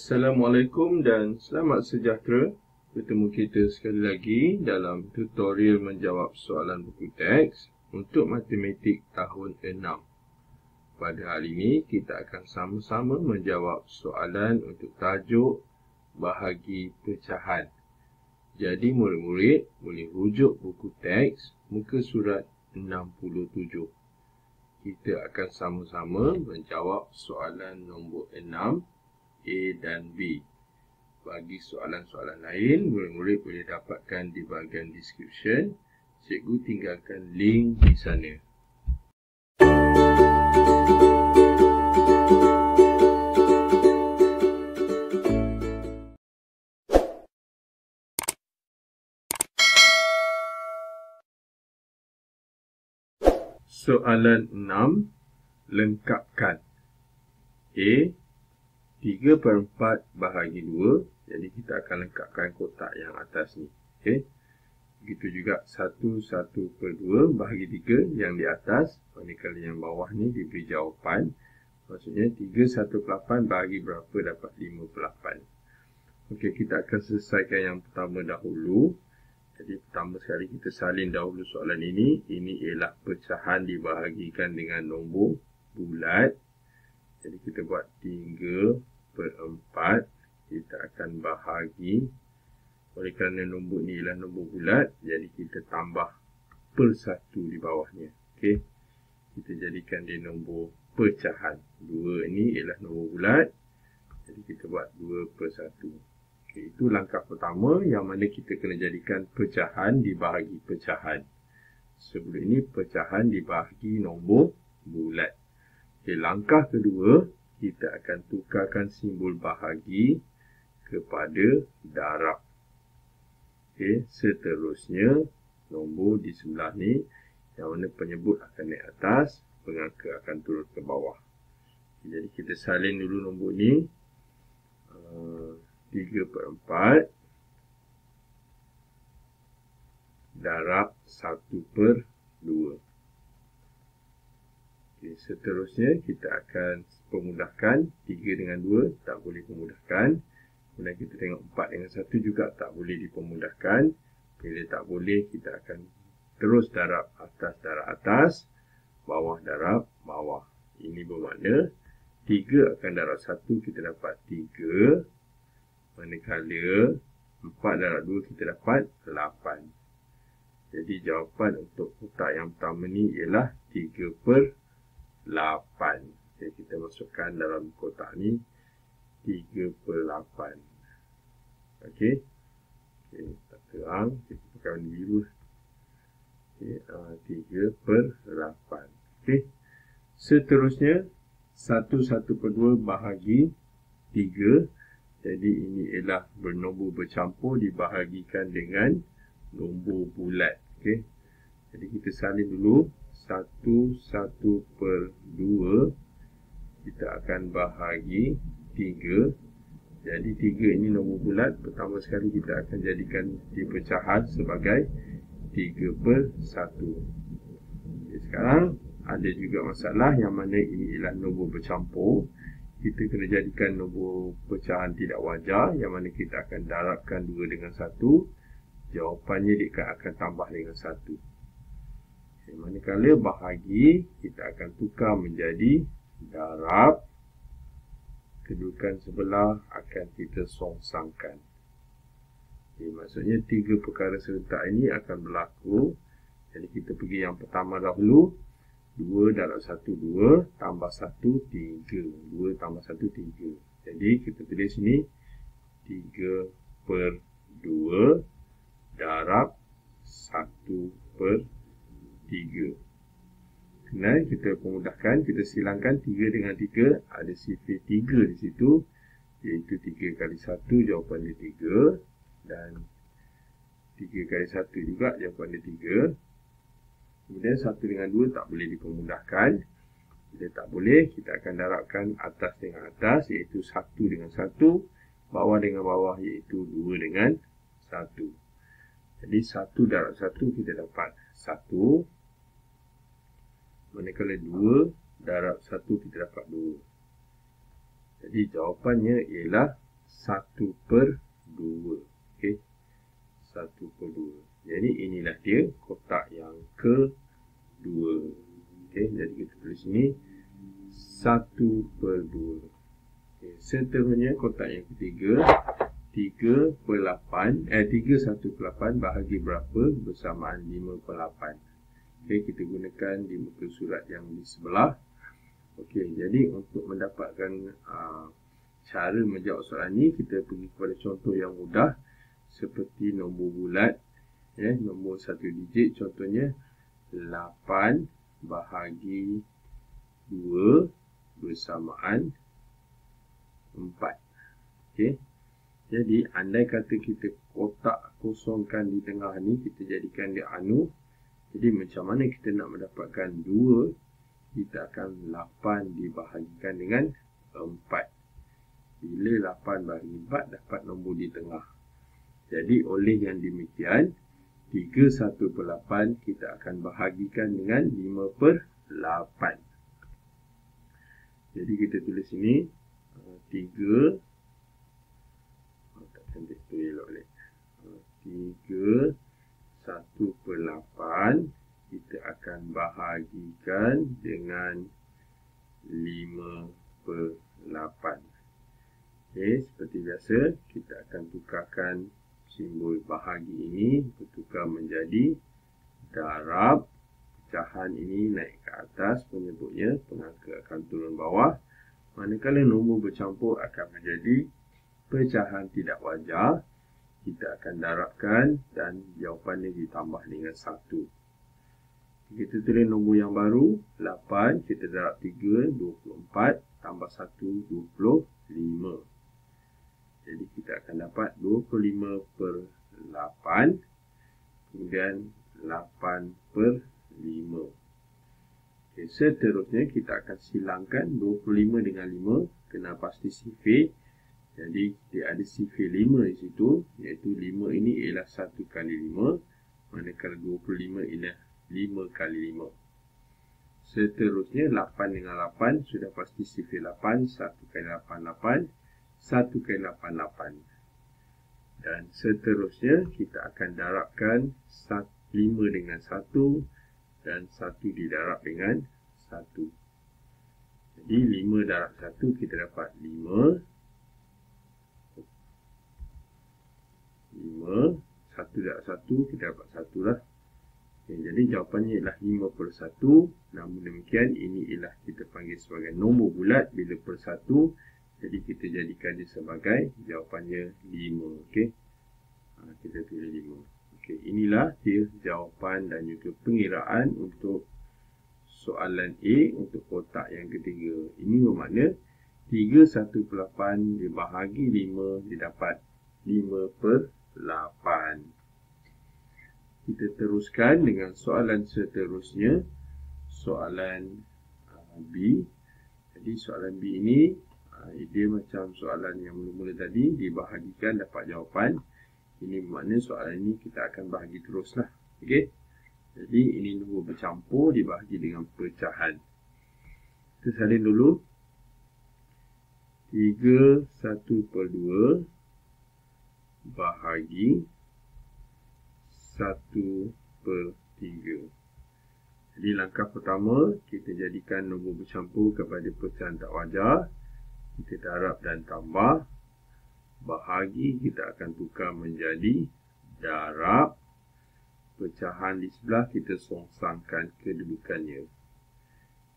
Assalamualaikum dan selamat sejahtera. Bertemu kita sekali lagi dalam tutorial menjawab soalan buku teks untuk matematik tahun 6. Pada hari ini kita akan sama-sama menjawab soalan untuk tajuk bahagi pecahan. Jadi murid-murid boleh rujuk buku teks muka surat 67. Kita akan sama-sama menjawab soalan nombor 6 A dan B. Bagi soalan-soalan lain, murid-murid boleh dapatkan di bahagian description. Cikgu tinggalkan link di sana. Soalan 6. Lengkapkan. A. 3/4 bahagi 2. Jadi kita akan lengkapkan kotak yang atas ni. Okey. Begitu juga 1/2 bahagi 3 yang di atas. Manakala yang bawah ni diberi jawapan. Maksudnya 3/1/8 bahagi berapa dapat 5/8. Okey, kita akan selesaikan yang pertama dahulu. Jadi pertama sekali kita salin dahulu soalan ini. Ini ialah pecahan dibahagikan dengan nombor bulat. Jadi kita buat 3/4. Kita akan bahagi. Oleh kerana nombor ni ialah nombor bulat, jadi kita tambah per 1 di bawahnya. Okey. Kita jadikan dia nombor pecahan. 2 ni ialah nombor bulat. Jadi kita buat 2/1. Okey, itu langkah pertama yang mana kita kena jadikan pecahan dibahagi pecahan. Sebelum ini pecahan dibahagi nombor bulat. Okey, langkah kedua, kita akan tukarkan simbol bahagi kepada darab. Okey, seterusnya nombor di sebelah ni yang mana penyebut akan naik atas, pengangka akan turun ke bawah. Okey, jadi kita salin dulu nombor ni. 3/4 darab 1/2. Okay, seterusnya kita akan pemudahkan. 3 dengan 2 tak boleh pemudahkan. Kemudian kita tengok 4 dengan 1 juga tak boleh dipemudahkan. Bila tak boleh, kita akan terus darab atas, bawah darab bawah. Ini bermakna 3 akan darab 1 kita dapat 3. Manakala 4 darab 2 kita dapat 8. Jadi jawapan untuk kotak yang pertama ni ialah 3/8. Jadi kita masukkan dalam kotak ni 3/8. Okey. Okey, tak terang. Kita pakai warna biru. Okey, 3/8. Okey. Seterusnya 1/2 bahagi 3. Jadi ini ialah bernombor bercampur dibahagikan dengan nombor bulat. Okey. Jadi kita salin dulu 1/2. Kita akan bahagi 3. Jadi 3 ini nombor bulat. Pertama sekali kita akan jadikan di pecahan sebagai 3/1. Okay, sekarang ada juga masalah yang mana ini ialah nombor bercampur. Kita kena jadikan nombor pecahan tidak wajar yang mana kita akan darabkan 2 dengan 1. Jawapannya dia akan tambah dengan 1. Okay, manakala bahagi, kita akan tukar menjadi darab. Kedudukan sebelah akan kita songsangkan. Okay, maksudnya 3 perkara serentak ini akan berlaku. Jadi kita pergi yang pertama dahulu. 2 darab 1, 2. Tambah 1, 3. 2 tambah 1, 3. Jadi kita tulis sini 3/2 darab 1/3. Kemudian kita pemudahkan, kita silangkan 3 dengan 3, ada sifar 3 di situ, iaitu 3 kali 1 jawapan dia 3, dan 3 kali 1 juga jawapan dia 3. Kemudian 1 dengan 2 tak boleh dipemudahkan. Bila tak boleh, kita akan darabkan atas dengan atas, iaitu 1 dengan 1, bawah dengan bawah, iaitu 2 dengan 1. Jadi 1 darab 1 kita dapat 1. Manakala 2 darab 1 kita dapat 2. Jadi jawapannya ialah 1/2. Okey. 1/2. Jadi inilah dia kotak yang kedua. Okey, jadi kita tulis sini 1/2. Okey, seterusnya kotak yang ketiga 3/8 3/1/8 bahagi berapa bersamaan 5/8. Okey, kita gunakan di muka surat yang di sebelah. Okey, jadi untuk mendapatkan cara menjawab soalan ni, kita pergi kepada contoh yang mudah seperti nombor bulat, nombor 1 digit, contohnya 8 bahagi 2 bersamaan 4. Okey. Jadi andai kata kita kotak kosongkan di tengah ni, kita jadikan dia anu. Jadi macam mana kita nak mendapatkan 2? Kita akan 8 dibahagikan dengan 4. Bila 8 bahagi 4 dapat nombor di tengah. Jadi oleh yang demikian 3/1/8 kita akan bahagikan dengan 5/8. Jadi kita tulis sini 3 cantik tu elok leh. 3/1/8 kita akan bahagikan dengan 5/8. Okey, seperti biasa kita akan tukarkan simbol bahagi ini bertukar menjadi darab. Pecahan ini naik ke atas penyebutnya, pengangka akan turun bawah. Manakala nombor bercampur akan menjadi pecahan tidak wajar, kita akan darabkan dan jawapannya ditambah dengan 1. Kita tulis nombor yang baru, 8, kita darab 3, 24, tambah 1, 25. Jadi kita akan dapat 25/8, kemudian 8/5. Okay, seterusnya kita akan silangkan 25 dengan 5, kena pasti sifir. Jadi dia ada sifir 5 di situ, iaitu 5 ini ialah 1 kali 5, manakala 25 ialah 5 kali 5. Seterusnya 8 dengan 8 sudah pasti sifir 8, 1 kali 8 8, 1 kali 8 8. Dan seterusnya kita akan darabkan 5 dengan 1 dan 1 didarab dengan 1. Jadi 5 darab 1 kita dapat 5. 5, 1 darab 1 kita dapat 1 lah. Okay, jadi jawapannya ialah 5/1. Namun demikian ini ialah kita panggil sebagai nombor bulat bila per 1. Jadi kita jadikan dia sebagai jawapannya 5. Okey. Kita tulis 5. Okey, inilah dia jawapan dan juga pengiraan untuk soalan A untuk kotak yang ketiga. Ini bermakna 3/1/8 dibahagi 5 didapat 5/8. Kita teruskan dengan soalan seterusnya, soalan B. Jadi soalan B ini dia macam soalan yang mula-mula tadi, dibahagikan dapat jawapan. Ini bermakna soalan ini kita akan bahagi teruslah. Okey. Jadi ini nombor bercampur dibahagi dengan pecahan. Kita salin dulu. 3/1/2 bahagi 1/3. Jadi langkah pertama, kita jadikan nombor bercampur kepada pecahan tak wajar. Kita darab dan tambah. Bahagi kita akan tukar menjadi darab. Pecahan di sebelah kita songsangkan kedudukannya.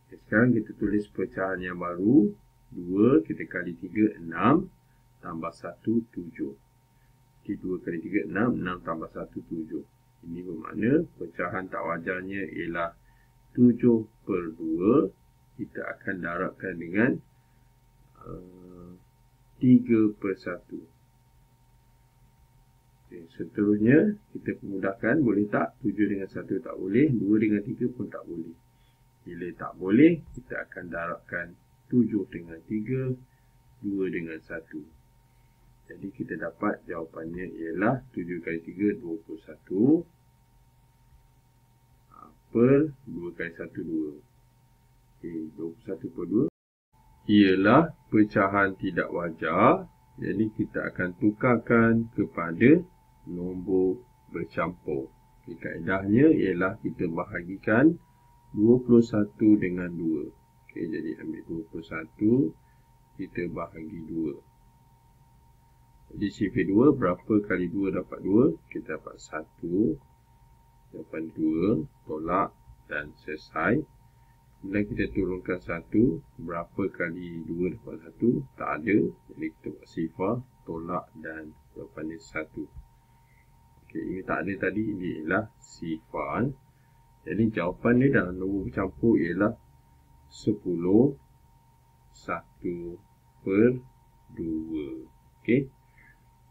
Okay, sekarang kita tulis pecahan yang baru. 2 kita kali 3, 6. Tambah 1, 7. Jadi 2 kali 3, 6. 6 tambah 1, 7. Ini bermakna pecahan tak wajarnya ialah 7/2. Kita akan darabkan dengan 3/1. Okay, seterusnya kita pemudahkan, boleh tak 7 dengan 1 tak boleh, 2 dengan 3 pun tak boleh. Bila tak boleh, kita akan darabkan 7 dengan 3, 2 dengan 1. Jadi kita dapat jawapannya ialah 7 kali 3, 21. Per 2 kali 1, 2. Okay, 21/2 ialah pecahan tidak wajar Jadi kita akan tukarkan kepada nombor bercampur. Kaedahnya ialah kita bahagikan 21 dengan 2. Jadi ambil 21, kita bahagi 2. Jadi sifar 2, berapa kali 2 dapat 2? Kita dapat 1. Jawapan 2, tolak dan selesai. Kemudian kita turunkan 1, berapa kali 2 dapat 1? Tak ada. Jadi kita buat sifar, tolak dan jawapannya 1. Ini tak ada tadi, ini ialah sifar. Jadi jawapan dia dalam nombor bercampur ialah 10, 1 per 2.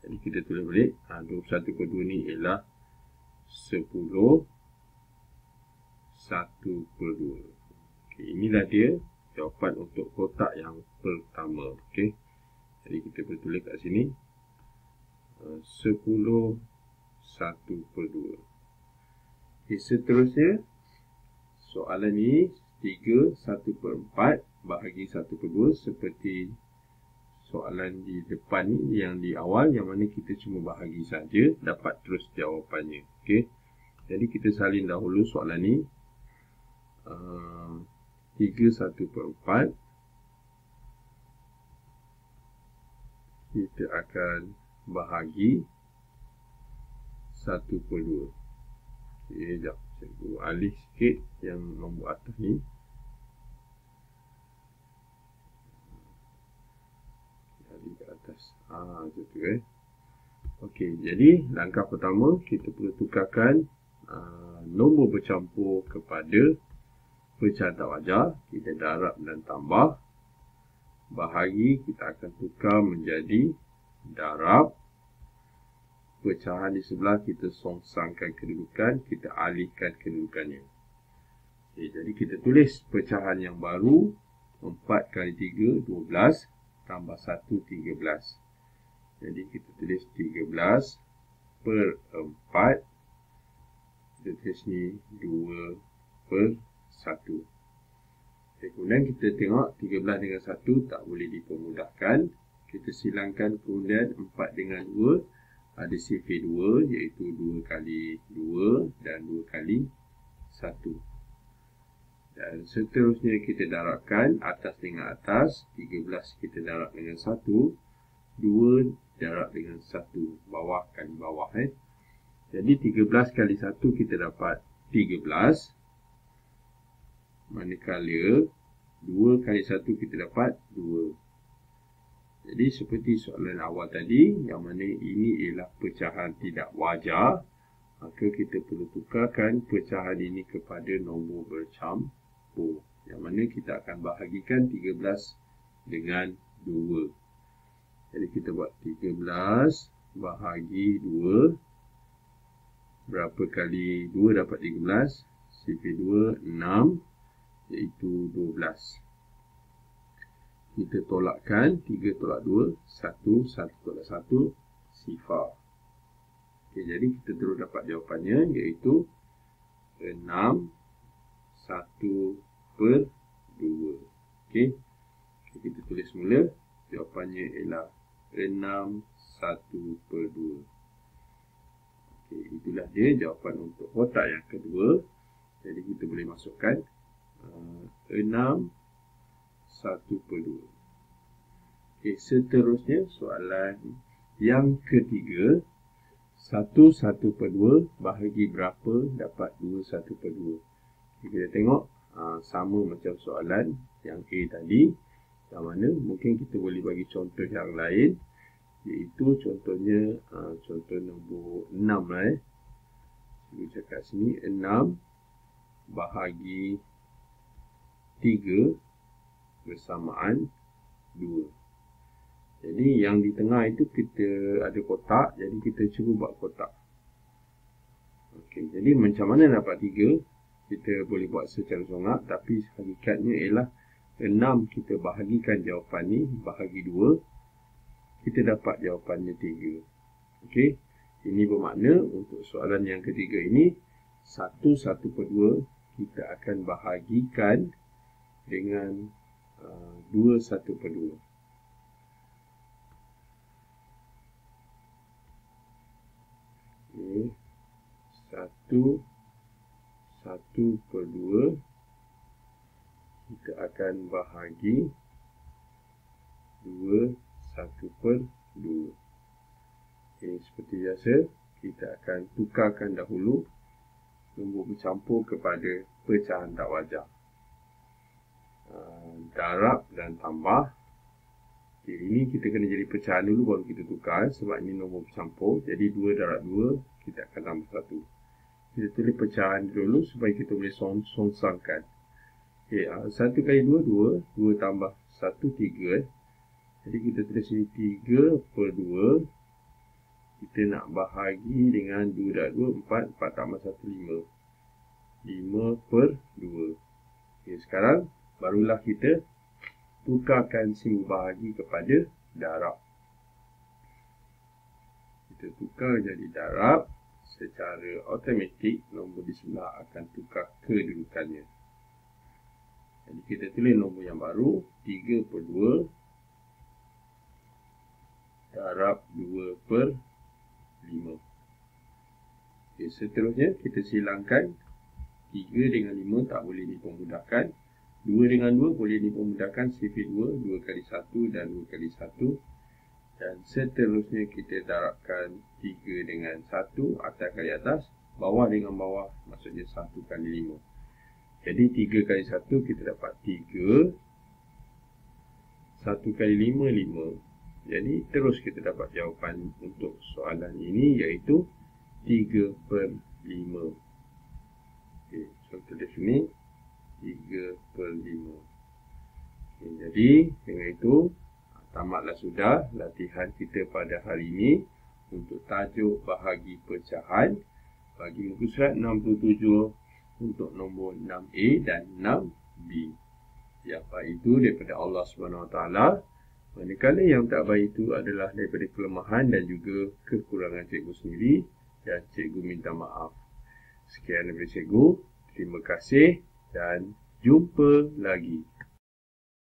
Jadi kita tulis balik. 21 per 2 ni ialah 10, 1 per 2. Inilah dia jawapan untuk kotak yang pertama. Jadi kita boleh tulis kat sini 10, 1 per 2. Seterusnya, soalan ni 3, 1 per 4 bahagi 1 per 2 seperti soalan di depan ni yang di awal, yang mana kita cuma bahagi saja, dapat terus jawapannya. Jadi kita salin dahulu soalan ni. 3, 1 per 4. Kita akan bahagi 1 per 2. Sekejap, cikgu alih sikit yang nombor atas ni. Alih ke atas. Macam tu jadi langkah pertama, kita perlu tukarkan nombor bercampur kepada pecahan tak wajar. Kita darab dan tambah. Bahagi, kita akan tukar menjadi darab. Pecahan di sebelah kita songsangkan kedudukan, kita alihkan kedudukannya. Jadi kita tulis pecahan yang baru. 4 kali 3, 12. Tambah 1, 13. Jadi kita tulis 13 per 4. Kita tulis ni 2 per 1. Kemudian kita tengok 13 dengan 1 tak boleh dipermudahkan. Kita silangkan kemudian 4 dengan 2. Ada sifar 2, iaitu 2 kali 2 dan 2 kali 1. Dan seterusnya kita darabkan atas dengan atas. 13 kita darab dengan 1. 2 darab dengan 1. Bawahkan bawah. Jadi 13 kali 1 kita dapat 13. Manakala 2 kali 1 kita dapat 2. Jadi seperti soalan awal tadi, yang mana ini ialah pecahan tidak wajar, maka kita perlu tukarkan pecahan ini kepada nombor bercampur, yang mana kita akan bahagikan 13 dengan 2. Jadi kita buat 13 bahagi 2. Berapa kali 2 dapat 13? Sifar 2, 6, iaitu 12. Kita tolakkan 3 tolak 2, 1, 1 tolak 1, sifar. Jadi kita terus dapat jawapannya, iaitu 6, 1 per 2. Kita tulis semula, jawapannya ialah 6, 1 per 2. Itulah dia jawapan untuk kotak yang kedua. Jadi kita boleh masukkan 6, 1 per 2. Seterusnya soalan yang ketiga. 1, 1 per 2 bahagi berapa dapat 2, 1 per 2. Kita tengok sama macam soalan yang A tadi. Yang mana mungkin kita boleh bagi contoh yang lain. Iaitu contohnya contoh nombor 6 lah. Saya cakap sini 6 bahagi 3 bersamaan 2. Jadi yang di tengah itu kita ada kotak. Jadi kita cuba buat kotak. Jadi macam mana dapat 3? Kita boleh buat secara seronok. Tapi hakikatnya ialah 6 kita bahagikan jawapan ni bahagi 2. Kita dapat jawapannya 3. Ini bermakna untuk soalan yang ketiga ini 1, 1 per 2 kita akan bahagikan dengan 2, 1 per 2. 1/2 kita akan bahagi 2 1/2. Okay, seperti biasa kita akan tukarkan dahulu nombor bercampur kepada pecahan tak wajar. Darab dan tambah. Okay, ini kita kena jadi pecahan dulu baru kita tukar sebab ini nombor bercampur. Jadi 2 darab 2 kita akan tambah 1. Kita tulis pecahan dulu supaya kita boleh songsangkan. Okay, 1 kali 2 2. 2 tambah 1 3. Jadi kita tulis ini 3/2. Kita nak bahagi dengan 2 darab 2 4. 4 tambah 1 5. 5/2. Okay, sekarang barulah kita tukarkan simbol bahagi kepada darab. Kita tukar jadi darab, secara automatik nombor di sebelah akan tukar kedudukannya. Jadi kita tulis nombor yang baru 3/2 darab 2/5. Okay, seterusnya kita silangkan 3 dengan 5 tak boleh dipermudahkan. 2 dengan 2 boleh dipermudahkan, sifit 2, 2 kali 1 dan 2 kali 1. Dan seterusnya kita darabkan 3 dengan 1, atas kali atas, bawah dengan bawah, maksudnya 1 kali 5. Jadi 3 kali 1 kita dapat 3. 1 kali 5, 5. Jadi terus kita dapat jawapan untuk soalan ini, iaitu 3/5. Okay, so tulis sini 3/5. Okay, jadi dengan itu tamatlah sudah latihan kita pada hari ini untuk tajuk bahagi pecahan bagi muka surat 67 untuk nombor 6A dan 6B. Yang baik itu daripada Allah SWT, manakala yang tak baik itu adalah daripada kelemahan dan juga kekurangan cikgu sendiri, dan cikgu minta maaf. Sekian daripada cikgu, terima kasih dan jumpa lagi.